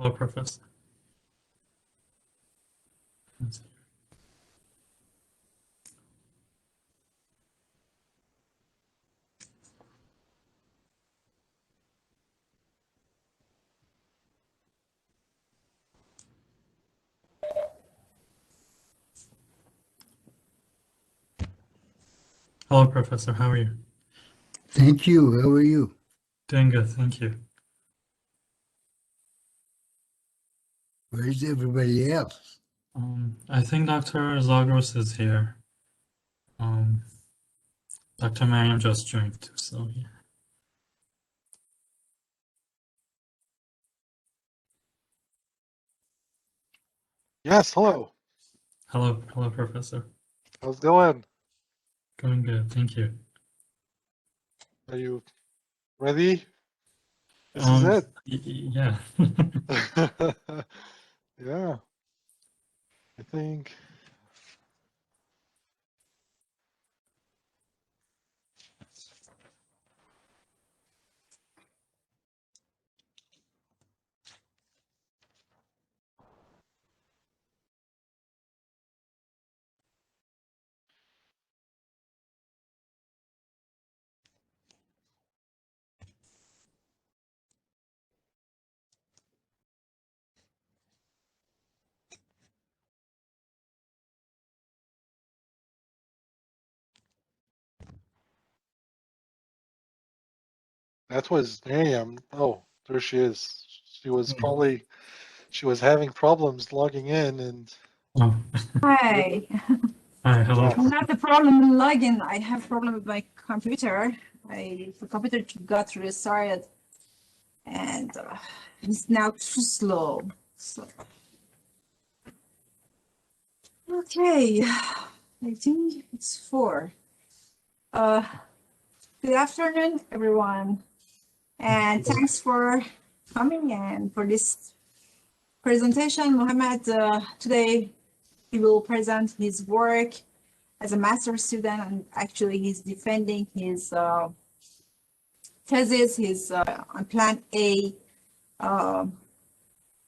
Hello, Professor. Hello, Professor. How are you? Thank you. How are you? Doing good, thank you. Where's everybody else? I think Dr. Zagros is here. Dr. Mariam just joined, so yeah. Yes, hello. Hello, Professor. How's it going? Going good, thank you. Are you ready? This is it. Yeah. Yeah, I think. That was Miriam. Oh, there she is. She was having problems logging in and Oh, Hi. hi, hello. yeah. Not a problem with login. I have problem with my computer. The computer got restarted and it's now too slow. So, okay, I think it's 4. Uh, Good afternoon, everyone, and thanks for coming and for this presentation. Mohammad, today he will present his work as a master's student, and actually he's defending his thesis, his on Plan A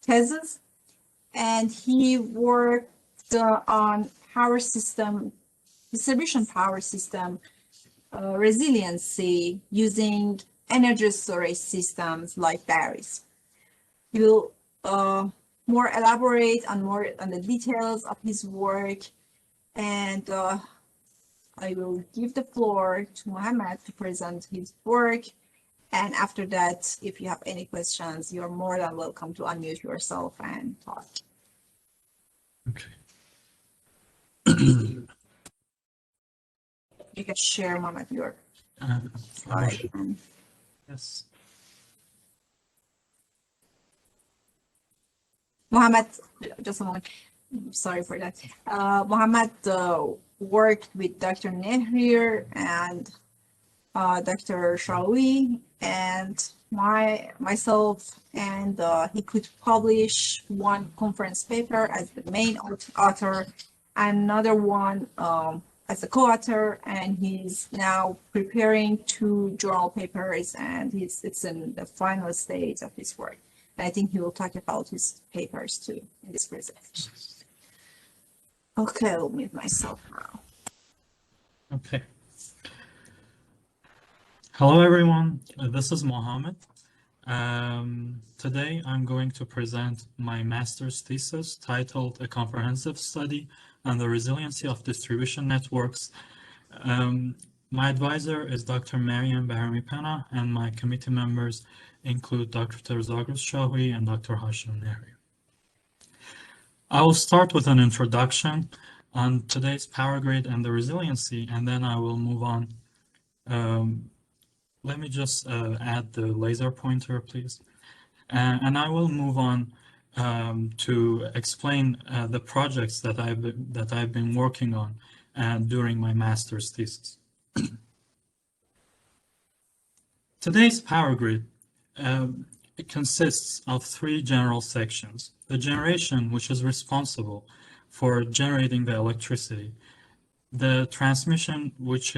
thesis, and he worked on power system, distribution power system resiliency using energy storage systems like batteries. He will more elaborate on the details of his work, and I will give the floor to Mohammad to present his work. And after that, if you have any questions, you're more than welcome to unmute yourself and talk. Okay. You can share, Mohammad, your Sure. slide. And Yes. Mohammad, just a moment. Sorry for that. Mohammad worked with Dr. Nehrir and Dr. Shawi and myself, and he could publish one conference paper as the main author, another one as a co-author, and he's now preparing 2 journal papers, and it's in the final stage of his work. And I think he will talk about his papers too in this presentation. Okay, I'll mute myself now. Okay. Hello, everyone. This is Mohammad. Today, I'm going to present my master's thesis titled A Comprehensive Study on the Resiliency of Distribution Networks. My advisor is Dr. Mariam Baharmi-Pana, and my committee members include Dr. Zagros Shawi and Dr. Hashim Nehri. I will start with an introduction on today's power grid and the resiliency, and then I will move on. Let me just add the laser pointer, please. And I will move on to explain the projects that I've been working on during my master's thesis. Today's power grid it consists of 3 general sections. The generation, which is responsible for generating the electricity. The transmission, which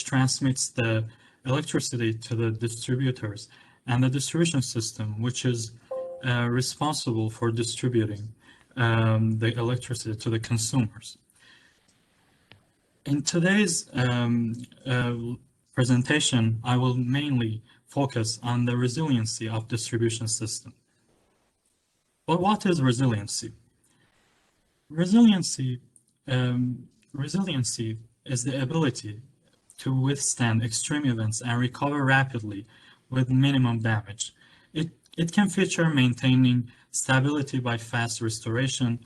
transmits the electricity to the distributors, and the distribution system, which is responsible for distributing the electricity to the consumers. In today's presentation, I will mainly focus on the resiliency of distribution system. But what is resiliency? Resiliency is the ability to withstand extreme events and recover rapidly with minimum damage. It can feature maintaining stability by fast restoration,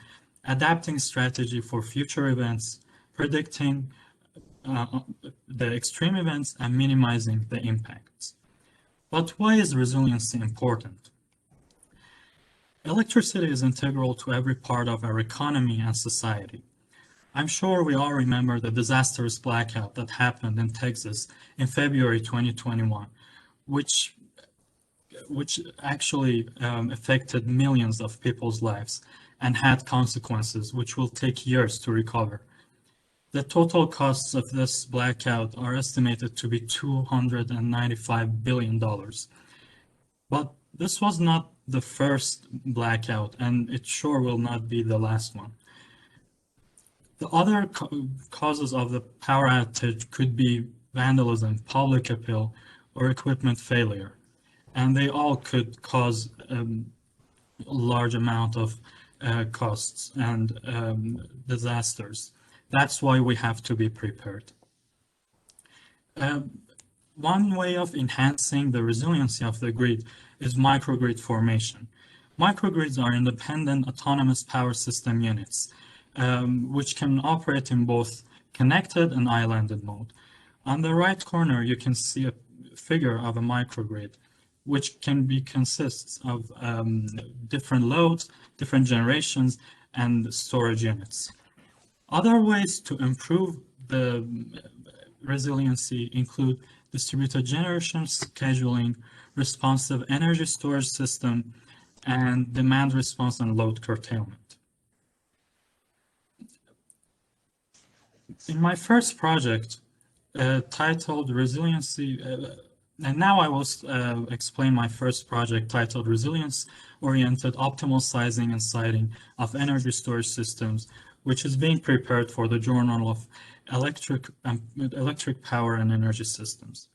adapting strategy for future events, predicting the extreme events, and minimizing the impacts. But why is resiliency important? Electricity is integral to every part of our economy and society. I'm sure we all remember the disastrous blackout that happened in Texas in February 2021, which actually affected millions of people's lives and had consequences which will take years to recover. The total costs of this blackout are estimated to be $295 billion. But this was not the first blackout, and it sure will not be the last one. The other causes of the power outage could be vandalism, public appeal, or equipment failure. And they all could cause a large amount of costs and disasters. That's why we have to be prepared. One way of enhancing the resiliency of the grid is microgrid formation. Microgrids are independent autonomous power system units, which can operate in both connected and islanded mode. On the right corner, you can see a figure of a microgrid, which can be consists of different loads, different generations, and storage units. Other ways to improve the resiliency include distributed generation, scheduling, responsive energy storage system, and demand response and load curtailment. In my first project, titled Resiliency, and now I will explain my first project titled Resilience-Oriented Optimal Sizing and Siting of Energy Storage Systems, which is being prepared for the Journal of Electric Power and Energy Systems.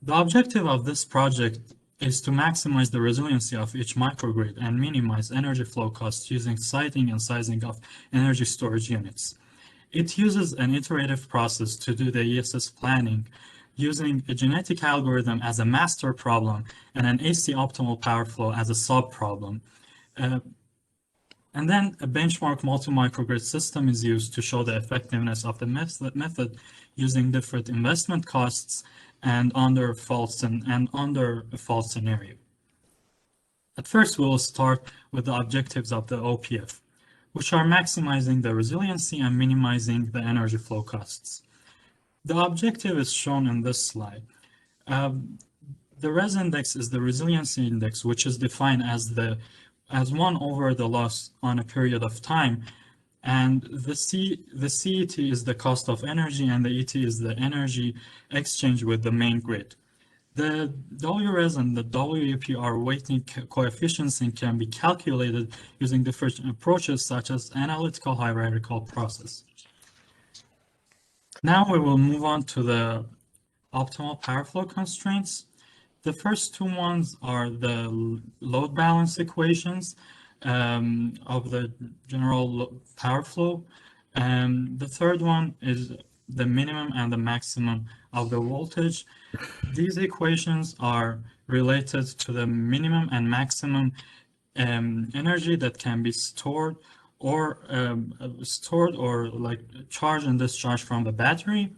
The objective of this project is to maximize the resiliency of each microgrid and minimize energy flow costs using siting and sizing of energy storage units. It uses an iterative process to do the ESS planning using a genetic algorithm as a master problem and an AC optimal power flow as a sub-problem. And then a benchmark multi-microgrid system is used to show the effectiveness of the method using different investment costs and under a fault scenario. At first, we will start with the objectives of the OPF, which are maximizing the resiliency and minimizing the energy flow costs. The objective is shown in this slide. The RES index is the resiliency index, which is defined as 1 over the loss on a period of time, and the CET is the cost of energy, and the ET is the energy exchange with the main grid. The WRES and the WEP are weighting coefficients and can be calculated using different approaches such as analytical hierarchical process. Now we will move on to the optimal power flow constraints. The first two ones are the load balance equations of the general power flow. The third one is the minimum and the maximum of the voltage. These equations are related to the minimum and maximum energy that can be stored or like charge and discharge from the battery.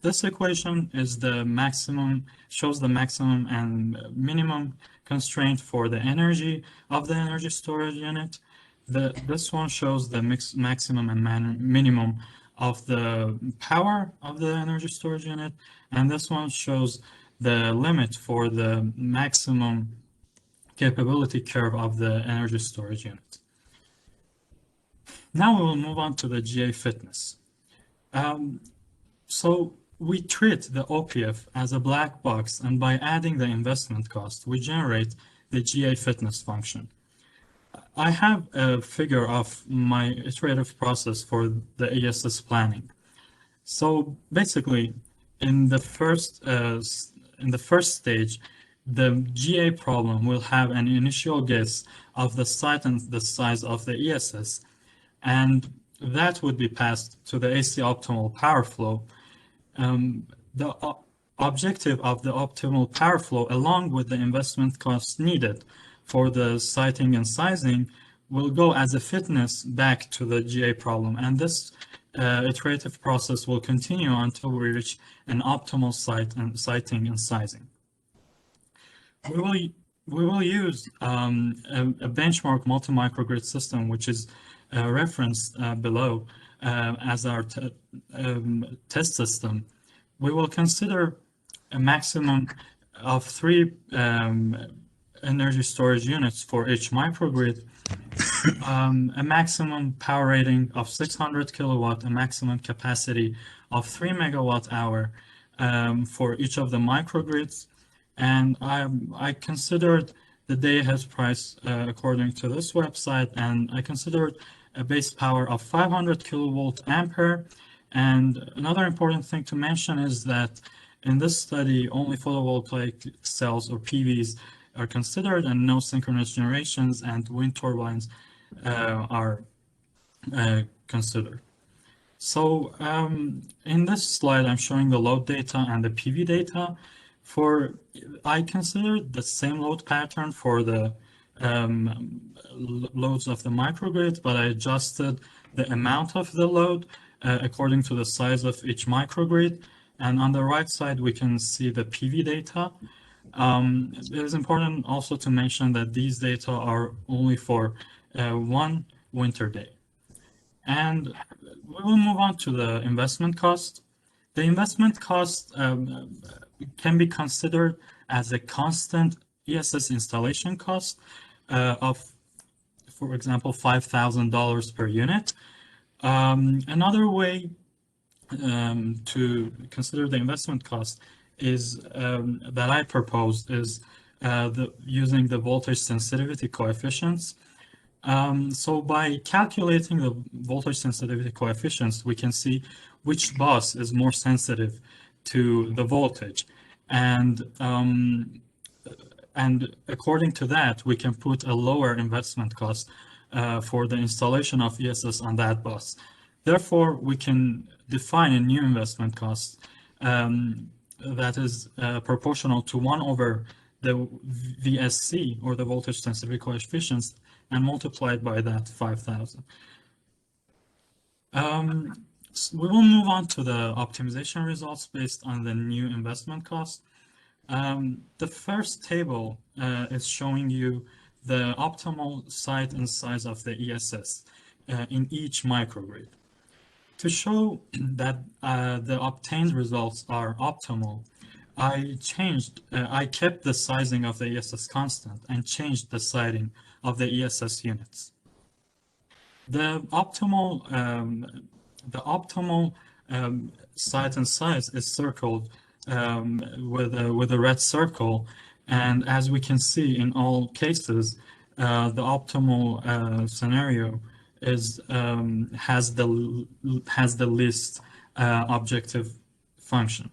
This equation is the maximum, shows the maximum and minimum constraint for the energy of the energy storage unit. This one shows the maximum and minimum of the power of the energy storage unit, and this one shows the limit for the maximum capability curve of the energy storage unit. Now we will move on to the GA fitness. So we treat the OPF as a black box, and by adding the investment cost, we generate the GA fitness function. I have a figure of my iterative process for the ESS planning. So basically, in the first stage, the GA problem will have an initial guess of the site and the size of the ESS, and that would be passed to the AC optimal power flow. The objective of the optimal power flow, along with the investment costs needed for the siting and sizing, will go as a fitness back to the GA problem, and this iterative process will continue until we reach an optimal site and siting and sizing. We will use a benchmark multi-microgrid system, which is referenced below as our test system. We will consider a maximum of 3 energy storage units for each microgrid, a maximum power rating of 600 kilowatt, a maximum capacity of 3 megawatt hour for each of the microgrids. And I considered the day-ahead price according to this website, and I considered a base power of 500 kilovolt ampere. And another important thing to mention is that in this study, only photovoltaic cells or PVs are considered, and no synchronous generations and wind turbines are considered. So in this slide, I'm showing the load data and the PV data. I considered the same load pattern for the loads of the microgrid, but I adjusted the amount of the load according to the size of each microgrid. And on the right side, we can see the PV data. It is important also to mention that these data are only for one winter day. And we will move on to the investment cost. The investment cost can be considered as a constant ESS installation cost of, for example, $5,000 per unit. Another way to consider the investment cost is that I proposed is using the voltage sensitivity coefficients. So by calculating the voltage sensitivity coefficients, we can see which bus is more sensitive to the voltage, and according to that, we can put a lower investment cost for the installation of ESS on that bus. Therefore, we can define a new investment cost that is proportional to 1 over the VSC, or the voltage sensitivity coefficients, and multiplied by that 5,000. We will move on to the optimization results based on the new investment cost. The first table is showing you the optimal site and size of the ESS in each microgrid. To show that the obtained results are optimal, I kept the sizing of the ESS constant and changed the siting of the ESS units. The optimal site and size is circled with a red circle, and as we can see in all cases, the optimal scenario is has the least objective function.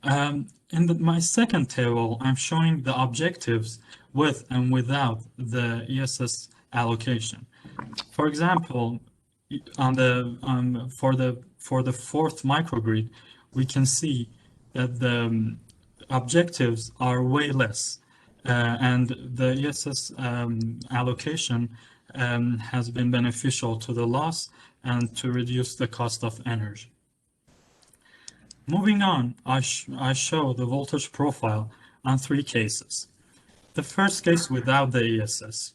In my second table, I'm showing the objectives with and without the ESS allocation. For example, for the fourth microgrid, we can see that the objectives are way less, and the ESS allocation has been beneficial to the loss and to reduce the cost of energy. Moving on, I show the voltage profile on 3 cases. The first case without the ESS,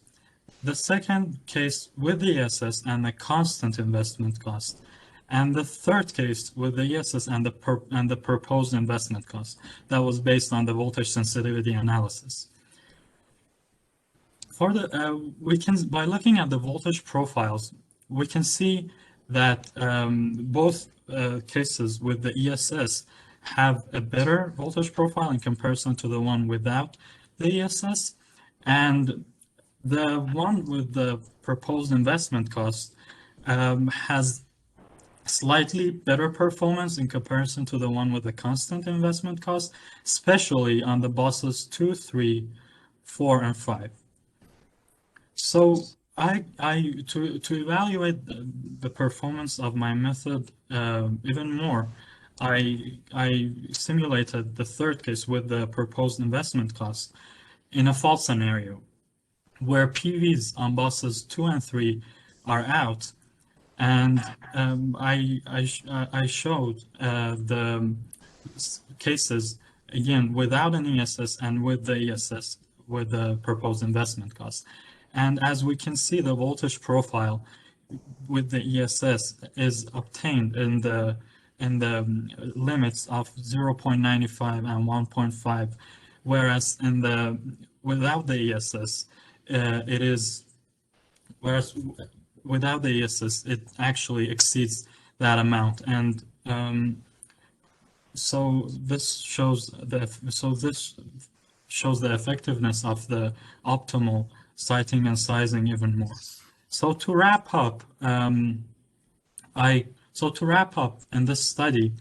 the second case with the ESS and the constant investment cost, and the third case with the ESS and the proposed investment cost that was based on the voltage sensitivity analysis. For the by looking at the voltage profiles, we can see that both cases with the ESS have a better voltage profile in comparison to the one without the ESS, and the one with the proposed investment cost has slightly better performance in comparison to the one with the constant investment cost, especially on the buses 2, 3, 4, and 5. So to evaluate the performance of my method even more, I simulated the third case with the proposed investment cost in a fault scenario where PVs on buses 2 and 3 are out, and I showed the cases again without an ESS and with the ESS with the proposed investment cost. And as we can see, the voltage profile with the ESS is obtained in the limits of 0.95 and 1.5, whereas in the without the ESS, it is whereas without the ESS, it actually exceeds that amount. And so this shows the effectiveness of the optimal sighting and sizing even more. So to wrap up, in this study,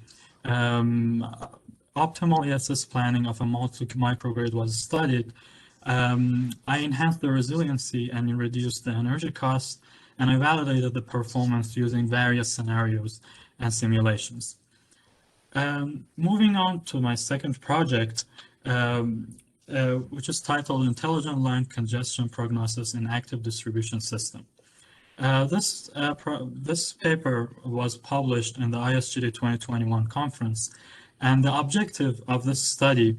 optimal ESS planning of a multi-microgrid was studied. I enhanced the resiliency and reduced the energy costs, and I validated the performance using various scenarios and simulations. Moving on to my second project, which is titled Intelligent Line Congestion Prognosis in Active Distribution System. This paper was published in the ISGD 2021 conference, and the objective of this study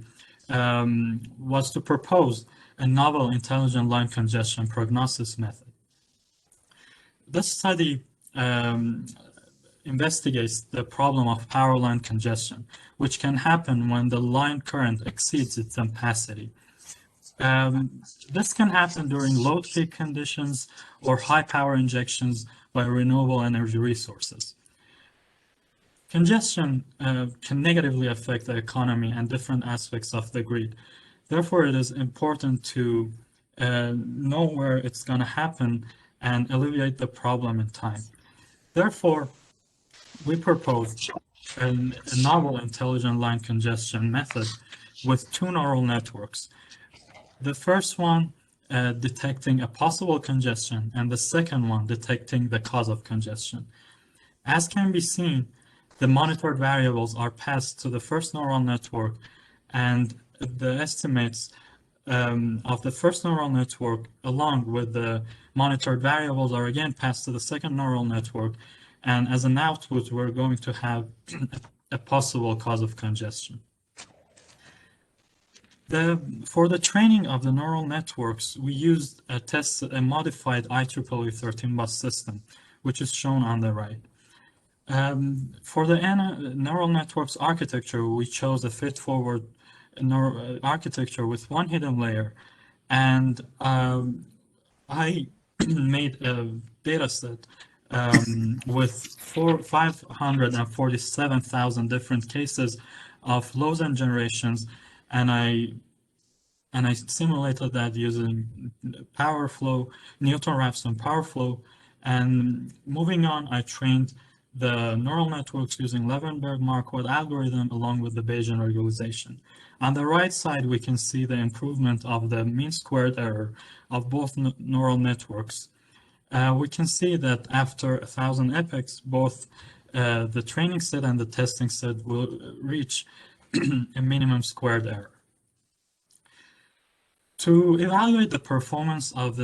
was to propose a novel intelligent line congestion prognosis method. This study investigates the problem of power line congestion, which can happen when the line current exceeds its ampacity. This can happen during load peak conditions or high power injections by renewable energy resources. Congestion can negatively affect the economy and different aspects of the grid. Therefore, it is important to know where it's going to happen and alleviate the problem in time. Therefore, we proposed a novel intelligent line congestion method with two neural networks. The first one detecting a possible congestion, and the second one detecting the cause of congestion. As can be seen, the monitored variables are passed to the first neural network, and the estimates of the first neural network along with the monitored variables are again passed to the second neural network, and as an output we're going to have a possible cause of congestion. For the training of the neural networks, we used a modified IEEE 13 bus system, which is shown on the right. For the neural networks architecture, we chose a feed-forward architecture with one hidden layer, and I made a data set with 547,000 different cases of low-end generations, and I simulated that using power flow, Newton-Raphson power flow, and moving on, I trained the neural networks using Levenberg-Marquardt algorithm along with the Bayesian regularization. On the right side, we can see the improvement of the mean squared error of both neural networks. We can see that after 1,000 epochs, both the training set and the testing set will reach a minimum squared error. To evaluate the performance of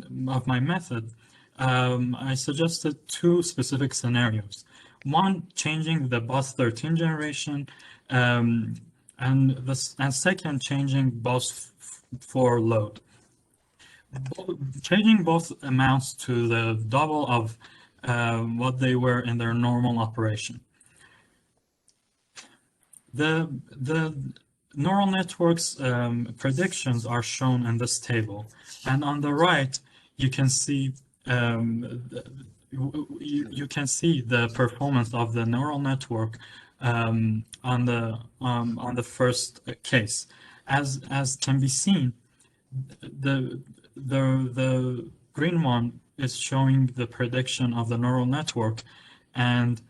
my method, I suggested two specific scenarios. One, changing the bus 13 generation, and second, changing bus 4 load. Changing both amounts to the double of what they were in their normal operation. The neural networks predictions are shown in this table, and on the right you can see you can see the performance of the neural network on the first case. As can be seen, the the green one is showing the prediction of the neural network, and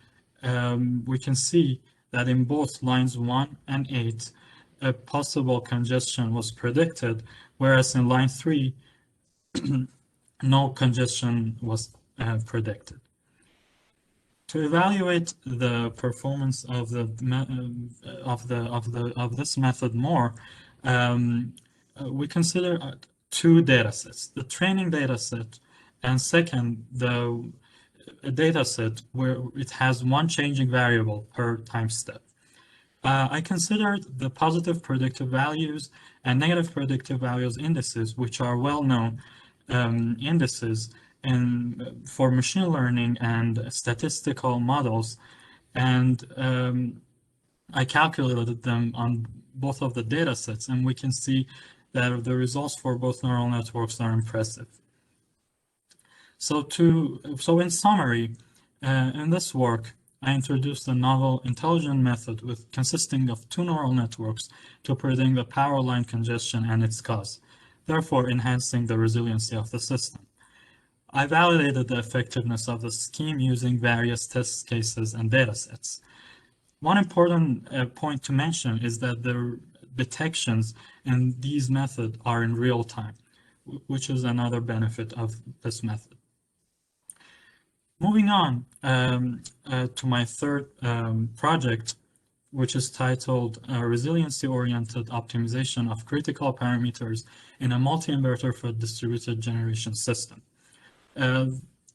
we can see that in both lines 1 and 8, a possible congestion was predicted, whereas in line 3, no congestion was predicted. To evaluate the performance of this method more, we consider two data sets: the training data set, and second, a data set where it has one changing variable per time step. I considered the positive predictive values and negative predictive values indices, which are well-known indices for machine learning and statistical models, and I calculated them on both of the data sets, and we can see that the results for both neural networks are impressive. So in summary, in this work, I introduced a novel intelligent method consisting of two neural networks to predict the power line congestion and its cause, therefore enhancing the resiliency of the system. I validated the effectiveness of the scheme using various test cases and datasets. One important point to mention is that the detections in these methods are in real time, which is another benefit of this method. Moving on to my third project, which is titled Resiliency-Oriented Optimization of Critical Parameters in a Multi-Inverter for Distributed Generation System.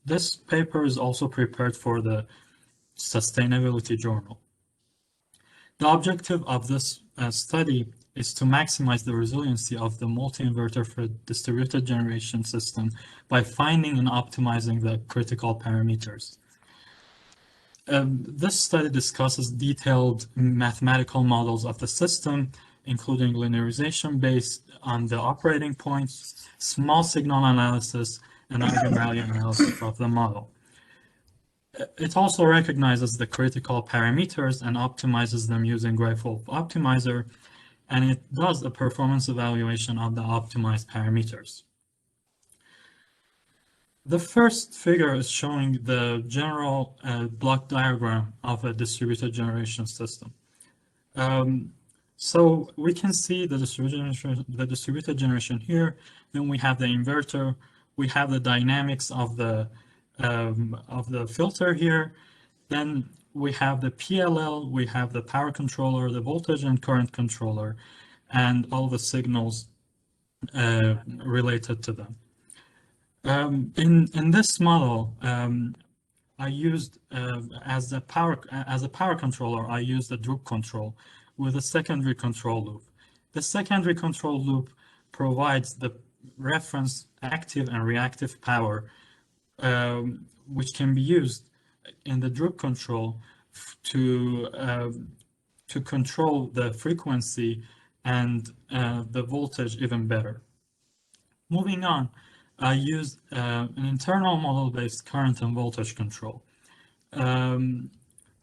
This paper is also prepared for the Sustainability Journal. The objective of this study is to maximize the resiliency of the multi-inverter for distributed generation system by finding and optimizing the critical parameters. This study discusses detailed mathematical models of the system, including linearization based on the operating points, small signal analysis, and eigenvalue analysis of the model. It also recognizes the critical parameters and optimizes them using Greifswald Optimizer, and it does a performance evaluation of the optimized parameters. The first figure is showing the general block diagram of a distributed generation system. So we can see the distributed generation here. Then we have the inverter. We have the dynamics of the filter here. Then we have the PLL, we have the power controller, the voltage and current controller, and all the signals related to them. In this model, I used as a power controller, I used a droop control with a secondary control loop. The secondary control loop provides the reference active and reactive power, which can be used in the droop control to control the frequency and the voltage even better. Moving on, I used an internal model-based current and voltage control. And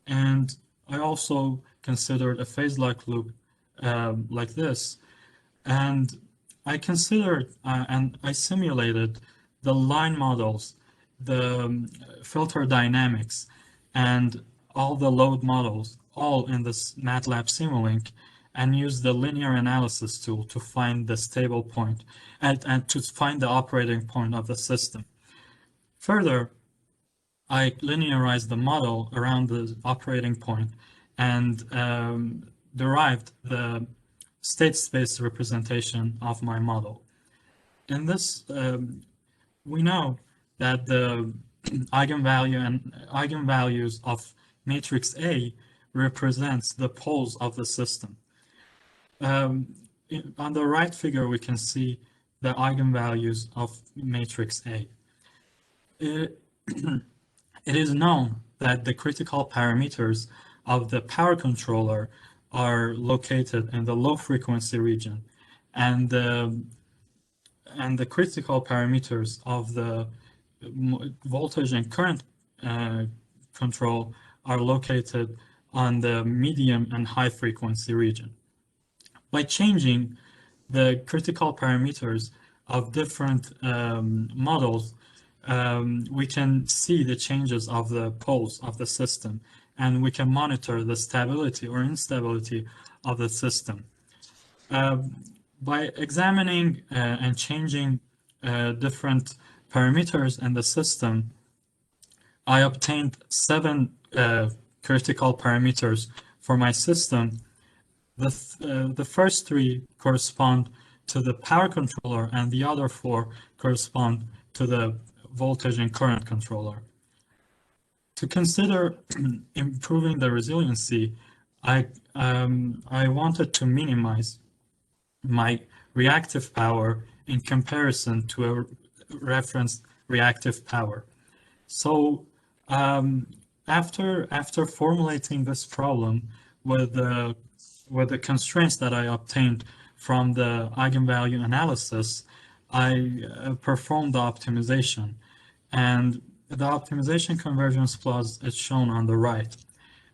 I also considered a phase-lock loop like this. And I considered and I simulated the line models, the filter dynamics, and all the load models, all in this MATLAB Simulink, and use the linear analysis tool to find the stable point and to find the operating point of the system. Further, I linearized the model around the operating point and derived the state space representation of my model. In this, we know that the eigenvalues of matrix A represents the poles of the system. On the right figure, we can see the eigenvalues of matrix A. It is known that the critical parameters of the power controller are located in the low frequency region, and the critical parameters of the voltage and current control are located on the medium and high frequency region. By changing the critical parameters of different models, we can see the changes of the poles of the system, and we can monitor the stability or instability of the system. By examining and changing different parameters in the system, I obtained 7 critical parameters for my system. The first 3 correspond to the power controller, and the other 4 correspond to the voltage and current controller. To consider improving the resiliency, I wanted to minimize my reactive power in comparison to a reference reactive power. So after formulating this problem with the constraints that I obtained from the eigenvalue analysis, I performed the optimization, and the optimization convergence clause is shown on the right.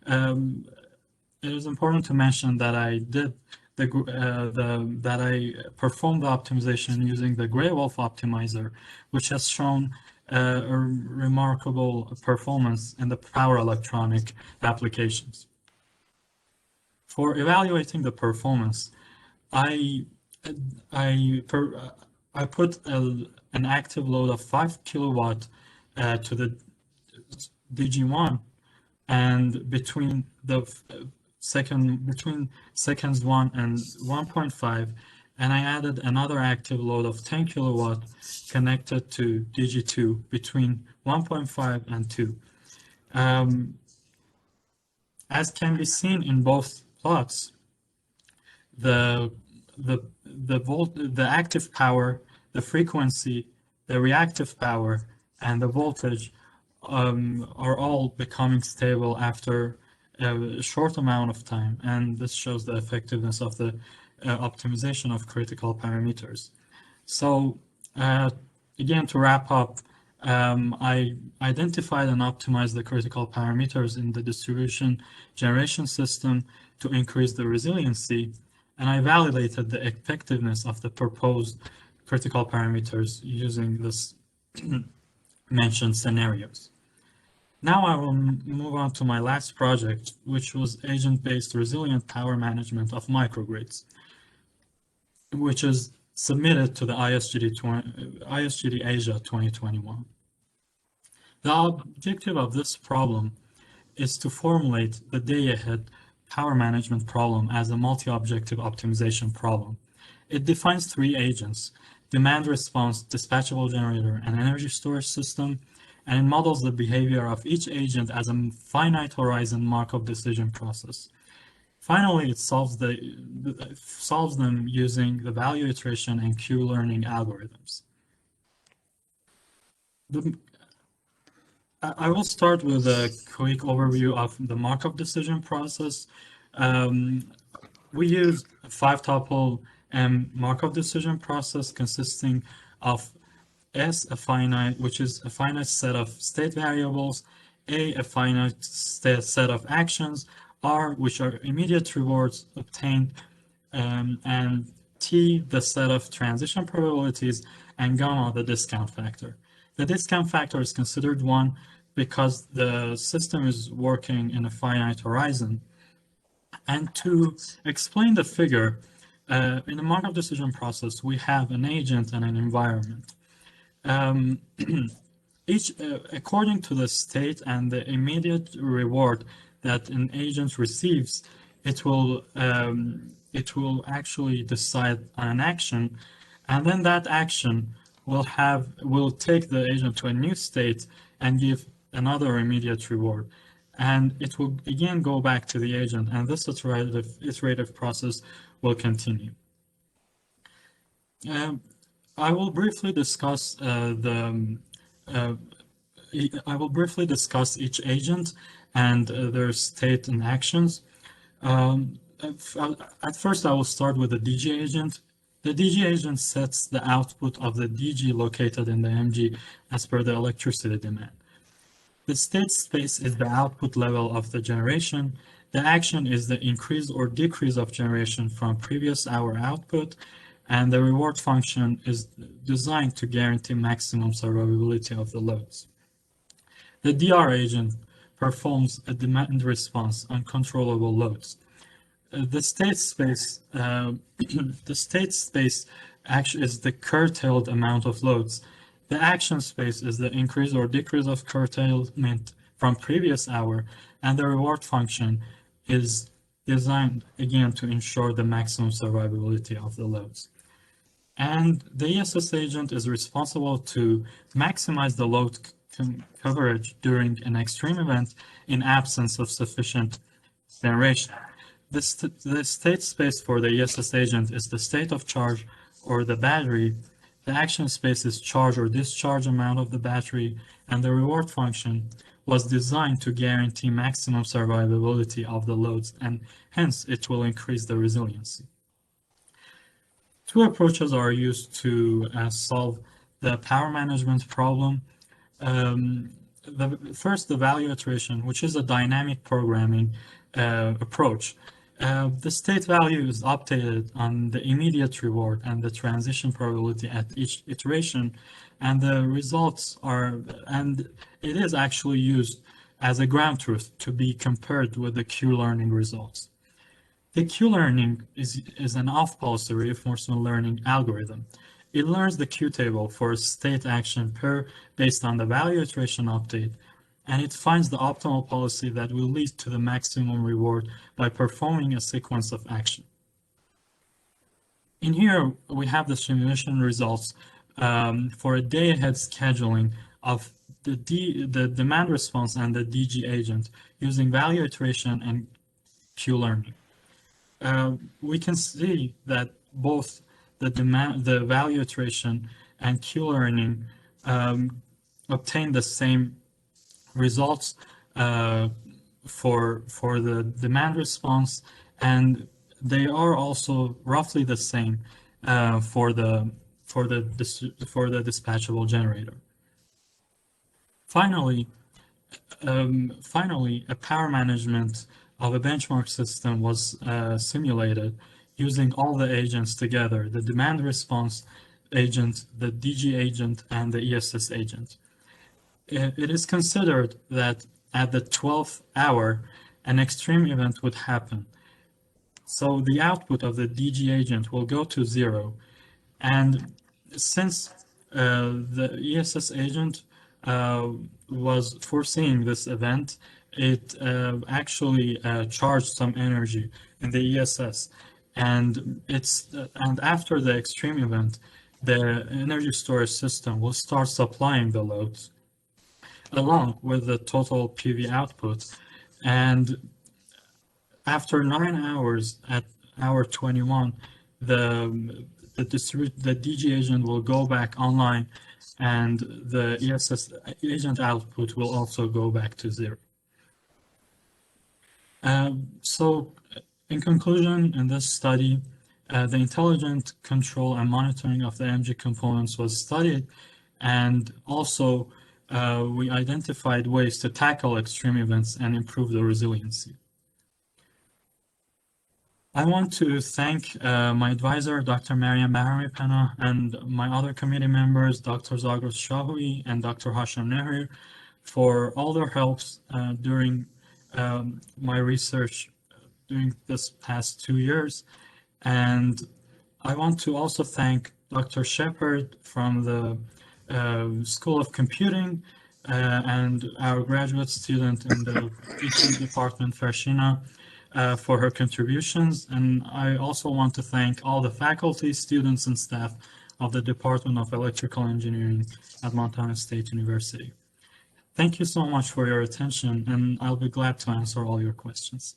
It is important to mention that I did that I performed the optimization using the Gray-Wolf optimizer, which has shown a remarkable performance in the power electronic applications. For evaluating the performance, I put an active load of 5 kilowatt to the DG1, and between seconds 1 and 1.5, and I added another active load of 10 kilowatt connected to DG2 between 1.5 and 2. As can be seen in both plots, the active power, the frequency, the reactive power, and the voltage are all becoming stable after a short amount of time, and this shows the effectiveness of the optimization of critical parameters. So again, to wrap up, I identified and optimized the critical parameters in the distribution generation system to increase the resiliency, and I validated the effectiveness of the proposed critical parameters using this mentioned scenarios. Now I will move on to my last project, which was agent-based resilient power management of microgrids, which is submitted to the ISGD Asia 2021. The objective of this problem is to formulate the day-ahead power management problem as a multi-objective optimization problem. It defines 3 agents: demand response, dispatchable generator, and energy storage system, and it models the behavior of each agent as a finite horizon Markov decision process. Finally, it solves them using the value iteration and Q-learning algorithms. I will start with a quick overview of the Markov decision process. We use a 5-tuple Markov decision process consisting of S, which is a finite set of state variables, a finite set of actions, R, which are immediate rewards obtained, and T, the set of transition probabilities, and gamma, the discount factor. The discount factor is considered 1 because the system is working in a finite horizon. And to explain the figure, in the Markov decision process, we have an agent and an environment. According to the state and the immediate reward that an agent receives, it will actually decide on an action, and then that action will take the agent to a new state and give another immediate reward, and it will again go back to the agent, and this iterative process will continue. I will briefly discuss each agent and their state and actions. At first, I will start with the DG agent. The DG agent sets the output of the DG located in the MG as per the electricity demand. The state space is the output level of the generation. The action is the increase or decrease of generation from previous hour output, and the reward function is designed to guarantee maximum survivability of the loads. The DR agent performs a demand response on controllable loads. The state space, the state space actually is the curtailed amount of loads. The action space is the increase or decrease of curtailment from previous hour, and the reward function is designed again to ensure the maximum survivability of the loads. And the ESS agent is responsible to maximize the load coverage during an extreme event in absence of sufficient generation. The state space for the ESS agent is the state of charge or the battery. The action space is charge or discharge amount of the battery, and the reward function was designed to guarantee maximum survivability of the loads, and hence it will increase the resiliency. Two approaches are used to solve the power management problem. First, the value iteration, which is a dynamic programming approach. The state value is updated on the immediate reward and the transition probability at each iteration, and the results are, and it is actually used as a ground truth to be compared with the Q-learning results. The Q-learning is an off-policy reinforcement learning algorithm. It learns the Q-table for a state action pair based on the value iteration update, and it finds the optimal policy that will lead to the maximum reward by performing a sequence of action. In here, we have the simulation results for a day-ahead scheduling of the demand response and the DG agent using value iteration and Q-learning. We can see that both the value iteration and Q-learning obtain the same results for the demand response, and they are also roughly the same for the dispatchable generator. Finally, a power management of a benchmark system was simulated using all the agents together: the demand response agent, the DG agent, and the ESS agent. It is considered that at the 12th hour, an extreme event would happen. So the output of the DG agent will go to 0. And since the ESS agent was foreseeing this event, it actually charged some energy in the ESS. And after the extreme event, the energy storage system will start supplying the loads along with the total PV output. And after 9 hours, at hour 21, the DG agent will go back online, and the ESS agent output will also go back to 0. So in conclusion, in this study, the intelligent control and monitoring of the MG components was studied, and also we identified ways to tackle extreme events and improve the resiliency. I want to thank my advisor, Dr. Maryam Bahramipana, and my other committee members, Dr. Zagros Shahui and Dr. Hashim Nehri, for all their helps during my research during this past 2 years. And I want to also thank Dr. Shepard from the School of Computing and our graduate student in the teaching department, Farshina, for her contributions. And I also want to thank all the faculty, students, and staff of the Department of Electrical Engineering at Montana State University. Thank you so much for your attention, and I'll be glad to answer all your questions.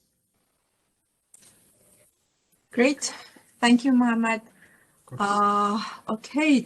Great. Thank you, Mohammad. Okay.